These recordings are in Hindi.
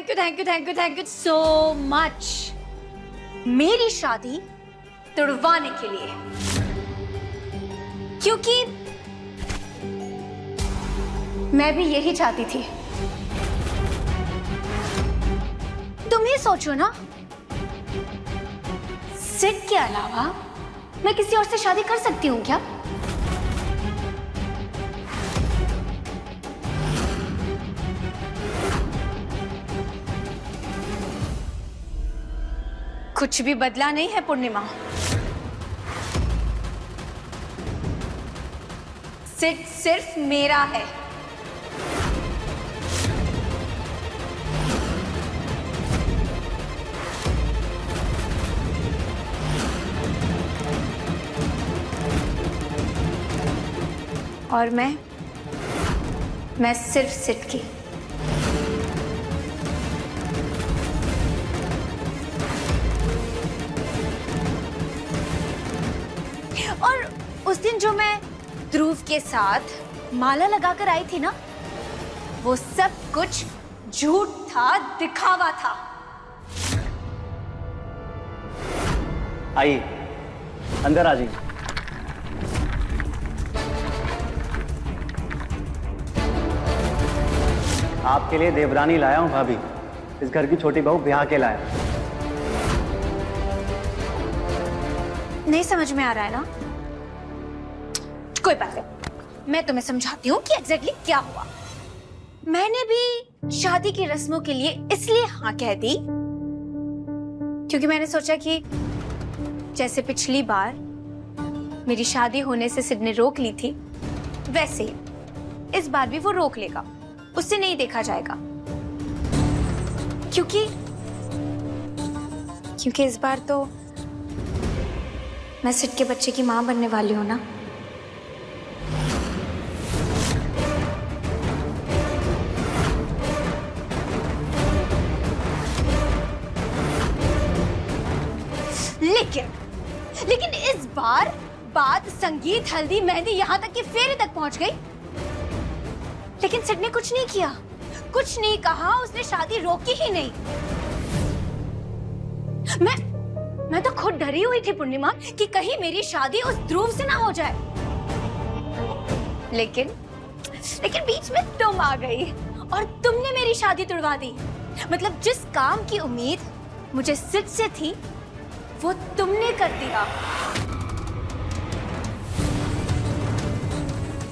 Thank you thank you thank you thank you so much मेरी शादी तुड़वाने के लिए, क्योंकि मैं भी यही चाहती थी। तुम ही सोचो ना, सिड के अलावा मैं किसी और से शादी कर सकती हूँ क्या? कुछ भी बदला नहीं है पूर्णिमा। सिड सिर्फ मेरा है। और मैं सिर्फ सिड की। और उस दिन जो मैं ध्रुव के साथ माला लगाकर आई थी ना, वो सब कुछ झूठ था, दिखावा था। आइए, अंदर आ जाइए। आपके लिए देवरानी लाया हूं भाभी। इस घर की छोटी बहू ब्याह के लाया। नहीं समझ में आ रहा है ना? कोई बात नहीं, मैं तुम्हें समझाती हूँ कि एग्जैक्टली क्या हुआ। मैंने भी शादी की रस्मों के लिए इसलिए हाँ कह दी क्योंकि मैंने सोचा कि जैसे पिछली बार मेरी शादी होने से सिड ने रोक ली थी, वैसे ही इस बार भी वो रोक लेगा, उससे नहीं देखा जाएगा। क्योंकि इस बार तो मैं सिड के बच्चे की मां बनने वाली हूं ना। लेकिन इस बार बात संगीत, हल्दी, मेहंदी, यहां तक कि फेरे तक पहुंच गई। लेकिन सिड ने कुछ नहीं किया, कुछ नहीं कहा, उसने शादी रोकी ही नहीं। मैं तो खुद डरी हुई थी पूर्णिमा कि कहीं मेरी शादी उस ध्रुव से ना हो जाए। लेकिन बीच में तुम आ गई और तुमने मेरी शादी तुड़वा दी। मतलब जिस काम की उम्मीद मुझे सिड से थी, वो तुमने कर दिया।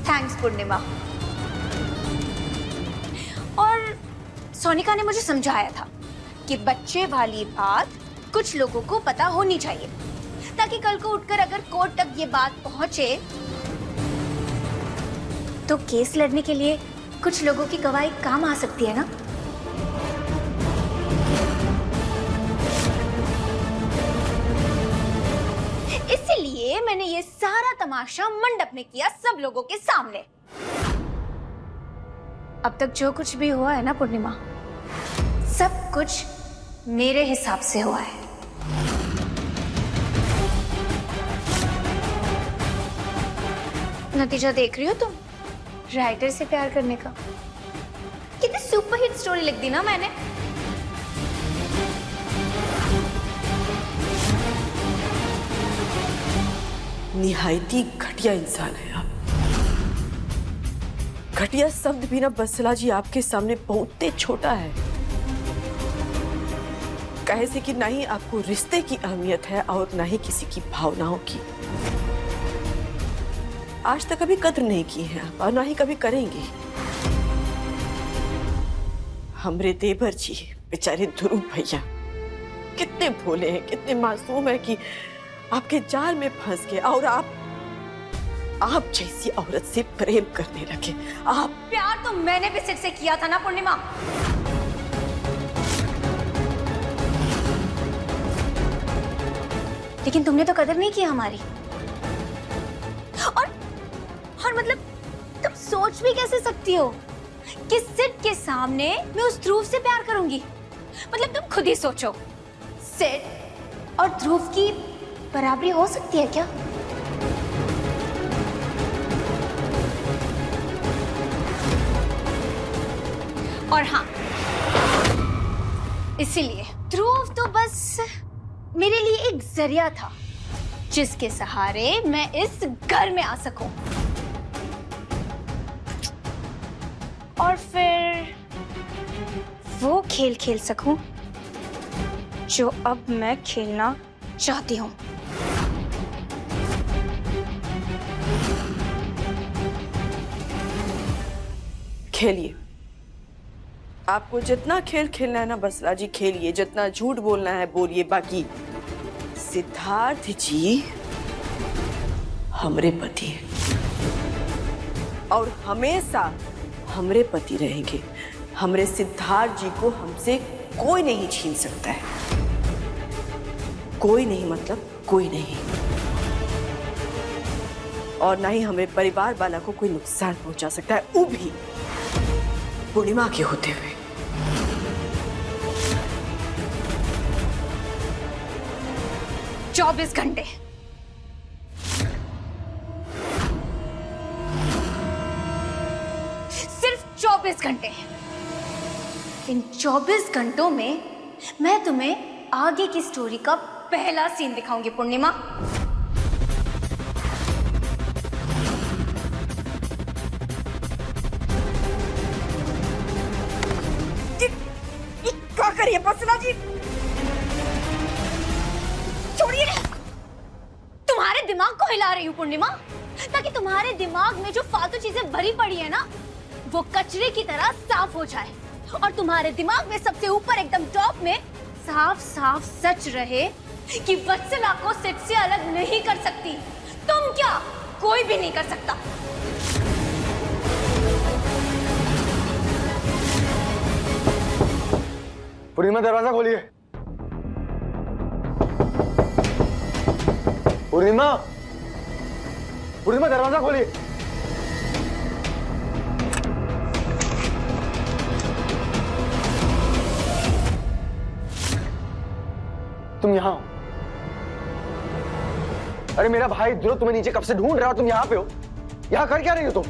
थैंक्स पूर्णिमा। और सोनिका ने मुझे समझाया था कि बच्चे वाली बात कुछ लोगों को पता होनी चाहिए, ताकि कल को उठकर अगर कोर्ट तक ये बात पहुंचे तो केस लड़ने के लिए कुछ लोगों की गवाही काम आ सकती है ना। इसलिए मैंने ये सारा तमाशा मंडप में किया, सब लोगों के सामने। अब तक जो कुछ भी हुआ है ना पूर्णिमा, सब कुछ मेरे हिसाब से हुआ है। नतीजा देख रही हो तुम, राइटर से प्यार करने का। कितनी सुपरहिट स्टोरी लिख दी ना मैंने। निहायती घटिया इंसान है आप। घटिया शब्द भी ना बसला जी आपके सामने बहुत छोटा है। कहे से कि ना ही आपको रिश्ते की अहमियत है और ना ही किसी की भावनाओं की। आज तक कभी कद्र नहीं की है आप, और ना ही कभी करेंगी। हमरे देवर जी बेचारे ध्रुव भैया कितने भोले हैं, कितने मासूम है कि आपके जाल में फंस गए और आप जैसी औरत से प्रेम करने लगे। आप प्यार तो मैंने भी सिड से किया था ना पूर्णिमा। लेकिन तुमने तो कदर नहीं की हमारी। और मतलब तुम सोच भी कैसे सकती हो कि सिड के सामने मैं उस ध्रुव से प्यार करूंगी? मतलब तुम खुद ही सोचो, सिड और ध्रुव की बराबरी हो सकती है क्या? और हाँ, इसीलिए ध्रुव तो बस मेरे लिए एक जरिया था जिसके सहारे मैं इस घर में आ सकूं और फिर वो खेल खेल सकूं जो अब मैं खेलना चाहती हूं। खेलिए, आपको जितना खेल खेलना है ना बसरा जी खेलिए, जितना झूठ बोलना है बोलिए। बाकी सिद्धार्थ जी हमरे पति हैं और हमेशा हमरे पति रहेंगे। हमरे सिद्धार्थ जी को हमसे कोई नहीं छीन सकता है। कोई नहीं मतलब कोई नहीं, और ना ही हमें परिवार वाला को कोई नुकसान पहुंचा सकता है, वो भी पूर्णिमा के होते हुए। चौबीस घंटे सिर्फ 24 घंटे। इन 24 घंटों में मैं तुम्हें आगे की स्टोरी का पहला सीन दिखाऊंगी पूर्णिमा। क्या करिए बसरा जी, छोड़िए। तुम्हारे दिमाग को हिला रही हूँ पूर्णिमा, ताकि तुम्हारे दिमाग में जो फालतू चीजें भरी पड़ी है ना वो कचरे की तरह साफ हो जाए और तुम्हारे दिमाग में सबसे ऊपर एकदम टॉप में साफ साफ सच रहे कि वत्सला को सिट से अलग नहीं कर सकती। तुम क्या, कोई भी नहीं कर सकता। पूर्णिमा दरवाजा खोलिए। पूर्णिमा, पूर्णिमा दरवाजा खोलिए। तुम यहाँ हो? अरे मेरा भाई ध्रुव तुम्हें नीचे कब से ढूंढ रहा हो, तुम यहाँ पे हो? यहाँ कर क्या रही हो तुम?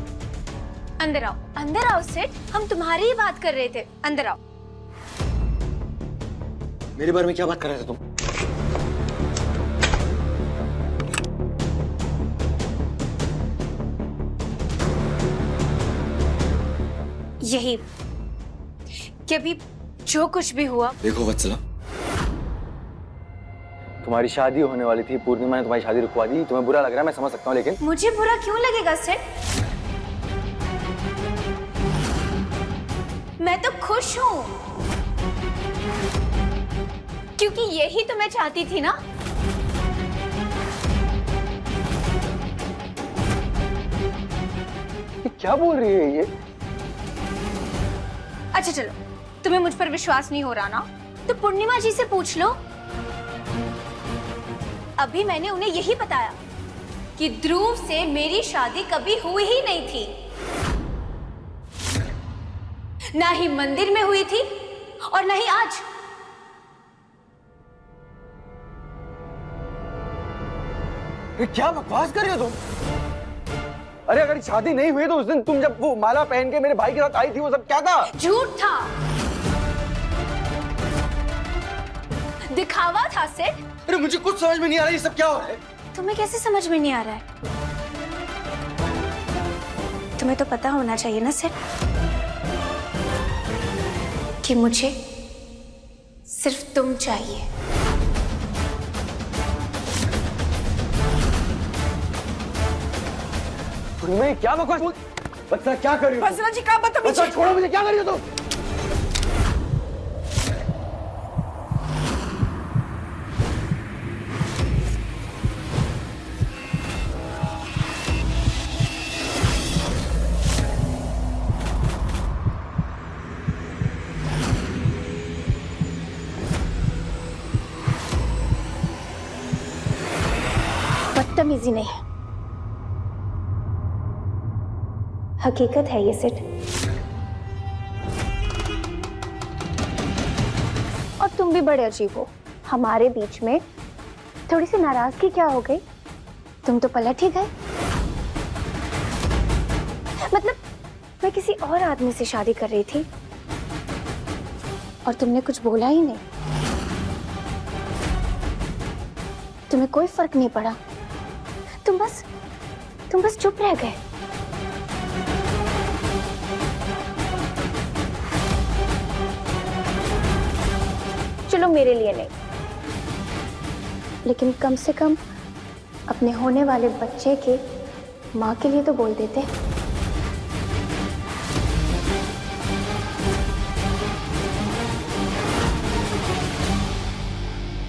अंदर आओ, अंदर आओ सेठ, हम तुम्हारी ही बात कर रहे थे। अंदर आओ। मेरे बारे में क्या बात कर रहे थे तुम? यही कि अभी जो कुछ भी हुआ। देखो वत्सला, तुम्हारी शादी होने वाली थी, पूर्णिमा ने तुम्हारी शादी रुकवा दी। तुम्हें बुरा लग रहा है, मैं समझ सकता हूँ, लेकिन मुझे बुरा क्यों लगेगा सेठ? मैं तो खुश हूँ क्योंकि यही तो मैं चाहती थी ना। ये क्या बोल रही है ये? अच्छा चलो, तुम्हें मुझ पर विश्वास नहीं हो रहा ना, तो पूर्णिमा जी से पूछ लो। अभी मैंने उन्हें यही बताया कि ध्रुव से मेरी शादी कभी हुई ही नहीं थी, ना ही मंदिर में हुई थी और ना ही आज। ये क्या बकवास कर रहे हो तुम? अरे अगर शादी नहीं हुई तो उस दिन तुम जब वो माला पहन के मेरे भाई के साथ आई थी, वो सब क्या था? झूठ था, दिखावा था सेठ। अरे मुझे कुछ समझ में नहीं आ रहा, ये सब क्या हो रहा है? तुम्हें कैसे समझ में नहीं आ रहा है? तुम्हें तो पता होना चाहिए ना सेठ कि मुझे सिर्फ तुम चाहिए। मैं क्या बकवास? बच्चा क्या कर रही हो? बसरा जी का बदतमीजी। छोड़ो मुझे, क्या कर रही हो तुम? बदतमीजी नहीं, हकीकत है ये सेठ। और तुम भी बड़े अजीब हो, हमारे बीच में थोड़ी सी नाराजगी क्या हो गई? तुम तो पलट ही गए। मतलब मैं किसी और आदमी से शादी कर रही थी और तुमने कुछ बोला ही नहीं। तुम्हें कोई फर्क नहीं पड़ा, तुम बस चुप रह गए। चलो मेरे लिए नहीं, लेकिन कम से कम अपने होने वाले बच्चे के माँ के लिए तो बोल देते।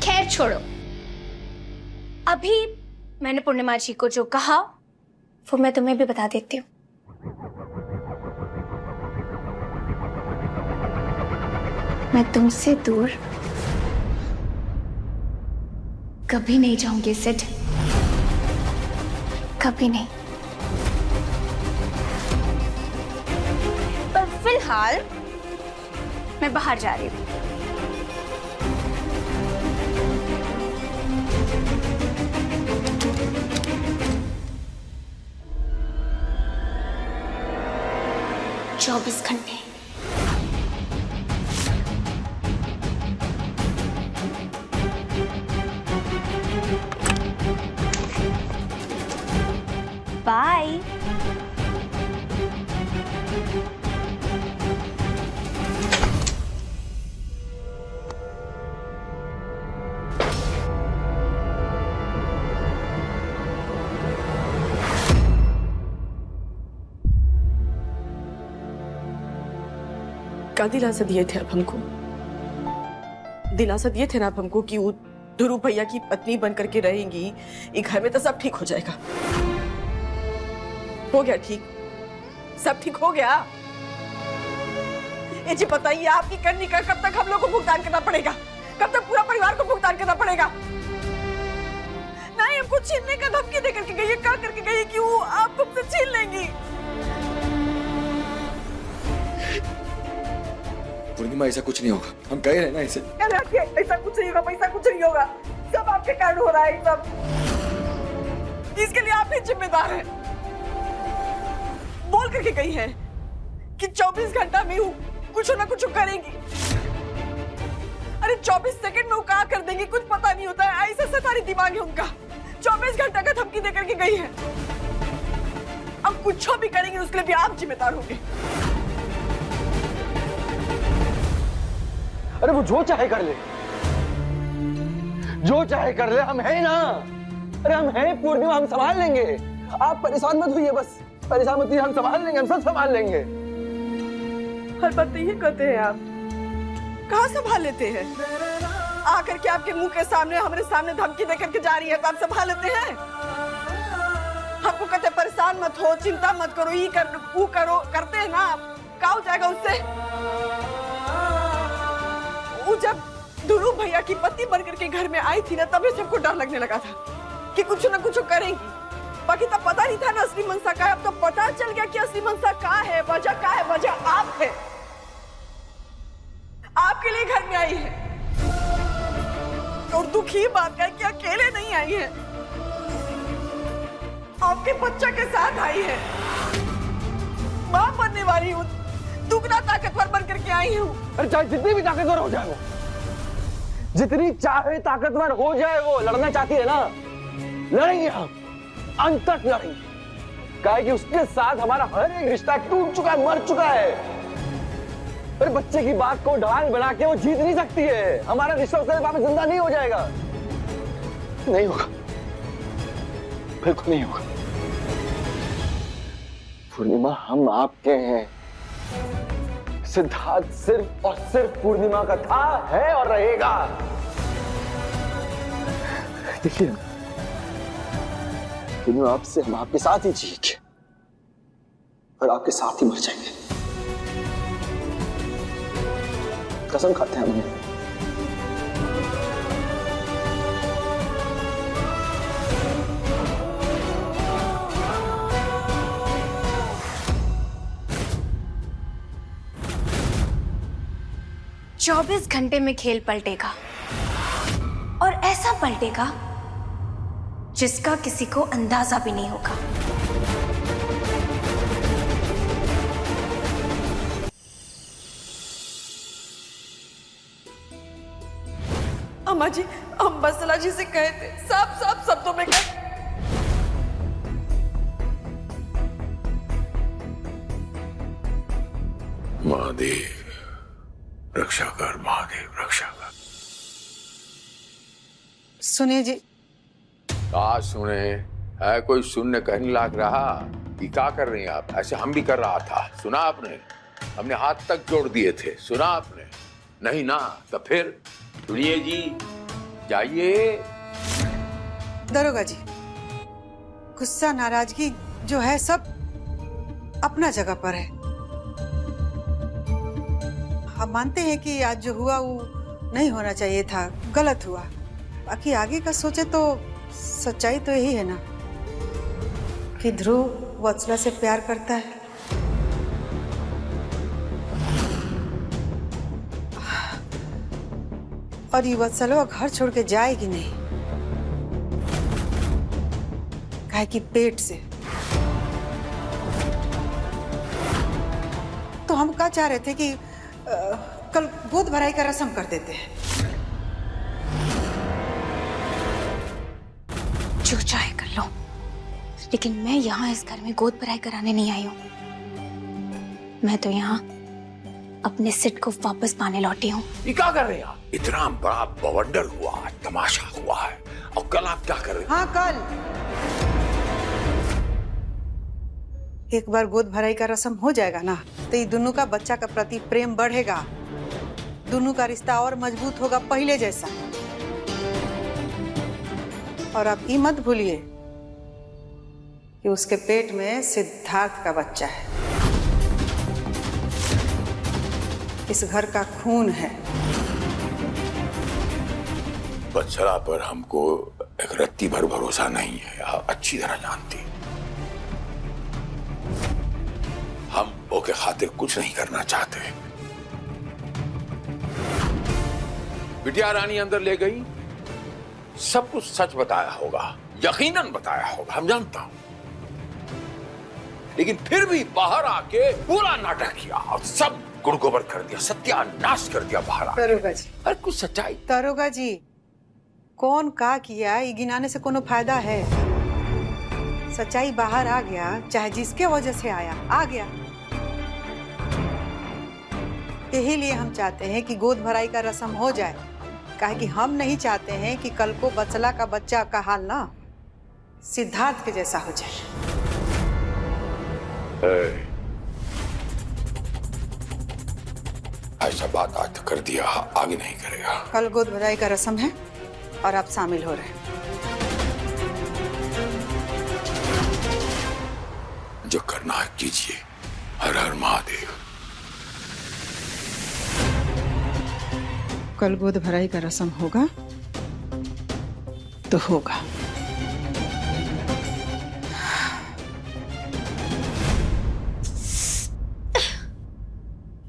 खैर छोड़ो, अभी मैंने पूर्णिमा जी को जो कहा वो मैं तुम्हें भी बता देती हूँ। मैं तुमसे दूर कभी नहीं जाऊंगी सिड, कभी नहीं। पर फिलहाल मैं बाहर जा रही हूँ। चौबीस घंटे बाय। क्या दिलासा दिए थे आप हमको? दिलासा दिए थे ना आप हमको कि वो ध्रुव भैया की पत्नी बन करके रहेंगी, ये घर में तो सब ठीक हो जाएगा। हो गया ठीक, सब ठीक हो गया। ये जी बताइए, आपकी करनी का कब तक हम लोग को भुगतान करना पड़ेगा? कब तक पूरा परिवार को भुगतान करना पड़ेगा? नहीं, हमको छीनने का धमकी दे करके गई है, क्या करके गई है कि वो आप हमसे छीन लेंगी। पूर्णिमा ऐसा कुछ नहीं होगा, हम कह रहे हैं ना इसे। ऐसा कुछ नहीं होगा, पैसा कुछ नहीं होगा, सब आपके कारण हो रहा है सब। इसके लिए आप ही जिम्मेदार हैं। बोल करके गई है कि 24 घंटा में कुछ ना कुछ करेंगी। अरे 24 सेकंड में वो क्या कर देंगी कुछ पता नहीं होता है, ऐसा सतारी दिमाग है उनका। 24 घंटा का धमकी देकर के गई है। अब कुछ भी करेंगे उसके लिए भी आप जिम्मेदार होंगे। अरे वो जो चाहे कर ले, जो चाहे कर ले, हम हैं ना। अरे हम हैं पूर्णिमा, हम संभाल लेंगे। आप परेशान मत होइए, बस परेशान मत होइए, हम संभाल लेंगे, हम सब संभाल लेंगे। हर बात ये कहते हैं आप, कहाँ संभाल लेते हैं? आकर के आपके मुंह के सामने हमारे सामने धमकी देकर के जा रही है तो आप संभाल लेते हैं? हमको कहते परेशान मत हो, चिंता मत करो, ये कर वो करो, करते हैं ना आप। क्या हो जाएगा उससे? वो जब ध्रुव भैया की पत्नी बनकर के घर में आई थी ना, तभी सबको डर लगने लगा था कि कुछ ना कुछ करेंगी। बाकी तब पता नहीं था ना असली मंशा क्या है। अब तो पता चल गया कि असली मंशा क्या है, वजह क्या है। वजह आप है, आपके लिए घर में आई है। और दुखी बात है कि अकेले नहीं आई है, आपके बच्चा के साथ आई है। मां बनने वाली हूँ, दुगना ताकतवर बन करके आई हूँ। अरे चाहे जितनी भी ताकतवर हो जाए वो, जितनी चाहे ताकतवर हो जाए वो, लड़ना चाहती है ना, लड़ेंगे हम, अंत तक लड़ेंगे। काहे कि उसके साथ हमारा हर एक रिश्ता टूट चुका है, मर चुका है। अरे बच्चे की बात को ढाल बना के वो जीत नहीं सकती है। हमारा रिश्ता उसके वापस जिंदा नहीं हो जाएगा, नहीं होगा, बिल्कुल नहीं होगा। पूर्णिमा हम आपके हैं। सिद्धार्थ सिर्फ और सिर्फ पूर्णिमा का था, है और रहेगा। देखिए पूर्णिमा, आपसे हम आपके साथ ही जिएंगे और आपके साथ ही मर जाएंगे। कसम खाते हैं हम। 24 घंटे में खेल पलटेगा, और ऐसा पलटेगा जिसका किसी को अंदाजा भी नहीं होगा। अम्मा जी, हम बसला जी से कहे थे, साफ साफ शब्दों में कहे। महादेव रक्षा कर, महादेव रक्षा कर। सुनिए जी। कहा सुने है, कोई सुनने कहने लाग रहा। ये क्या कर रही हैं आप? ऐसे हम भी कर रहा था, सुना आपने? हमने हाथ तक जोड़ दिए थे, सुना आपने? नहीं ना, तो फिर सुनिए जी, जाइए। दरोगा जी, गुस्सा नाराजगी जो है सब अपना जगह पर है। हम मानते हैं कि आज जो हुआ वो नहीं होना चाहिए था, गलत हुआ। बाकी आगे का सोचे तो सच्चाई तो यही है ना कि ध्रुव वत्सला से प्यार करता है। और ये वत्सला घर छोड़ के जाएगी नहीं, काहे कि पेट से। तो हम क्या चाह रहे थे कि कल गोद भराई का रस्म कर देते हैं। जो चाहे कर लो, लेकिन मैं यहाँ इस घर में गोद भराई कराने नहीं आई हूँ। मैं तो यहाँ अपने सिट को वापस पाने लौटी हूँ। ये क्या कर रहे हैं आप? इतना बड़ा बवंडर हुआ, तमाशा हुआ है, और कल आप क्या कर रहे हैं? हाँ, कल एक बार गोद भराई का रस्म हो जाएगा ना, तो ये दोनों का बच्चा का प्रति प्रेम बढ़ेगा, दोनों का रिश्ता और मजबूत होगा पहले जैसा। और आप ये मत भूलिए कि उसके पेट में सिद्धार्थ का बच्चा है, इस घर का खून है। वत्सला पर हमको एक रत्ती भर भरोसा नहीं है, आप अच्छी तरह जानती। हम ओके खातिर कुछ नहीं करना चाहते। बिटिया रानी अंदर ले गई, सब कुछ सच बताया होगा, यकीनन बताया होगा, हम जानता हूं। लेकिन फिर भी बाहर आके पूरा नाटक किया और सब गुड़गोबर कर दिया, सत्यानाश कर दिया बाहर आके। दरोगा जी, और कुछ सच्चाई। दरोगा जी, कौन का किया ये गिनाने से कोनो फायदा है? सच्चाई बाहर आ गया, चाहे जिसके वजह से आया, आ गया। यही लिए हम चाहते हैं कि गोद भराई का रस्म हो जाए, काहे कि हम नहीं चाहते हैं कि कल को वत्सला का बच्चा का हाल ना सिद्धार्थ के जैसा हो जाए। ऐसा बात आज कर दिया, आगे नहीं करेगा। कल गोद भराई का रस्म है और आप शामिल हो रहे हैं। जो करना है कीजिए। हर हर महादेव। कल गोद भराई का रस्म होगा तो होगा।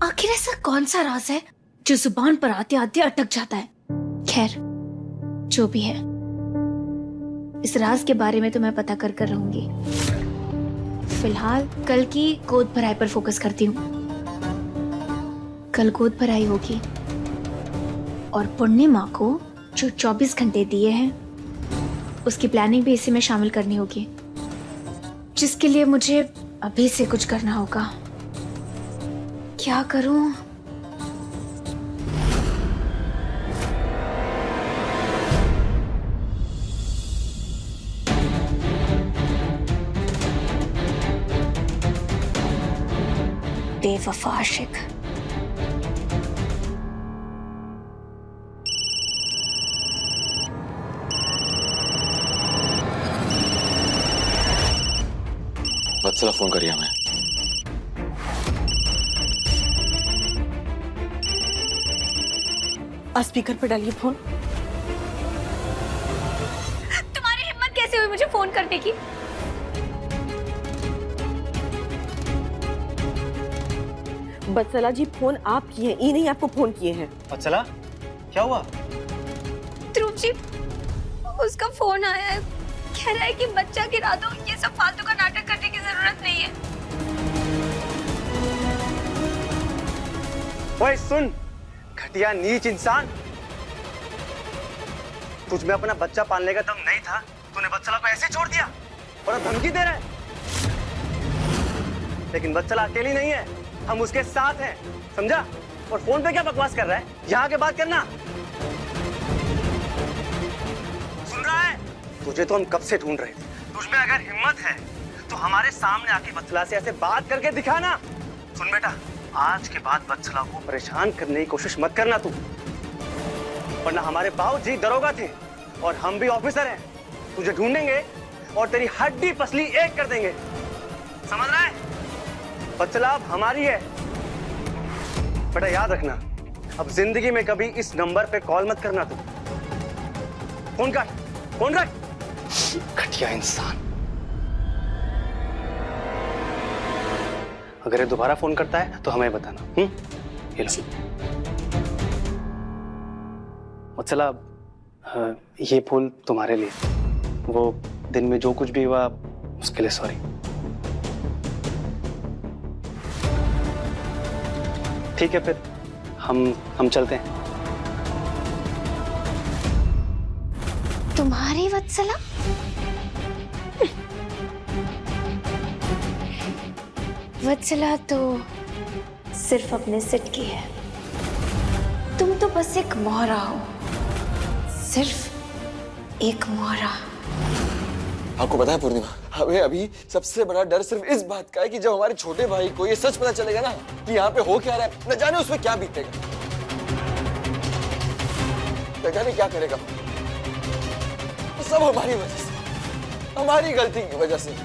आखिर ऐसा कौन सा राज है जो जुबान पर आते आते अटक जाता है? खैर, जो भी है, इस राज के बारे में तो मैं पता कर रहूंगी। फिलहाल कल की गोद भराई पर फोकस करती हूँ। कल गोद भराई होगी और पूर्णिमा को जो 24 घंटे दिए हैं उसकी प्लानिंग भी इसी में शामिल करनी होगी, जिसके लिए मुझे अभी से कुछ करना होगा। क्या करूं? बेवफा आशिक। वत्सला फोन करिए हमें। स्पीकर पे डालिए फोन। तुम्हारी हिम्मत कैसे हुई मुझे फोन करने की? वत्सला जी, फोन आप किए हैं, ये नहीं आपको फोन किए हैं। वत्सला, क्या हुआ? ध्रुव जी, उसका फोन आया है, कह रहा है कि बच्चा गिरा दो, ये सब फालतू का नाटक करने की जरूरत नहीं है। ओए सुन, घटिया नीच इंसान, तुझ में अपना बच्चा पालने का दम नहीं था, तूने वत्सला को ऐसे छोड़ दिया और अब धमकी दे रहा है। लेकिन वत्सला अकेली नहीं है, हम उसके साथ हैं, समझा? और फोन पे क्या बकवास कर रहा है? यहाँ के बात करना। सुन रहा है? तुझे तो हम कब से ढूंढ रहे थे। तुझमें अगर हिम्मत है तो हमारे सामने आके वत्सला से ऐसे बात करके दिखाना। सुन बेटा, आज के बाद वत्सला को परेशान करने की कोशिश मत करना तू, वरना हमारे बाबूजी दरोगा थे और हम भी ऑफिसर हैं। तुझे ढूंढेंगे और तेरी हड्डी पसली एक कर देंगे, समझ रहा है? वत्सला अब हमारी है। बेटा याद रखना, अब जिंदगी में कभी इस नंबर पे कॉल मत करना तू। फोन काट, फोन रख। घटिया इंसान। अगर ये दोबारा फोन करता है तो हमें बताना। ये लो। वत्सला, ये फूल तुम्हारे लिए। वो दिन में जो कुछ भी हुआ उसके लिए सॉरी। ठीक है, फिर हम चलते हैं। तुम्हारी वत्सला? वत्सला तो सिर्फ अपने सिट की है, तुम तो बस एक मोहरा हो, सिर्फ एक मोहरा। आपको पता है पूर्णिमा, हमें अभी सबसे बड़ा डर सिर्फ इस बात का है कि जब हमारे छोटे भाई को ये सच पता चलेगा ना कि यहाँ पे हो क्या रहा है, न जाने उसमें क्या बीतेगा, न जाने क्या करेगा। सब हमारी वजह से, हमारी गलती की वजह से।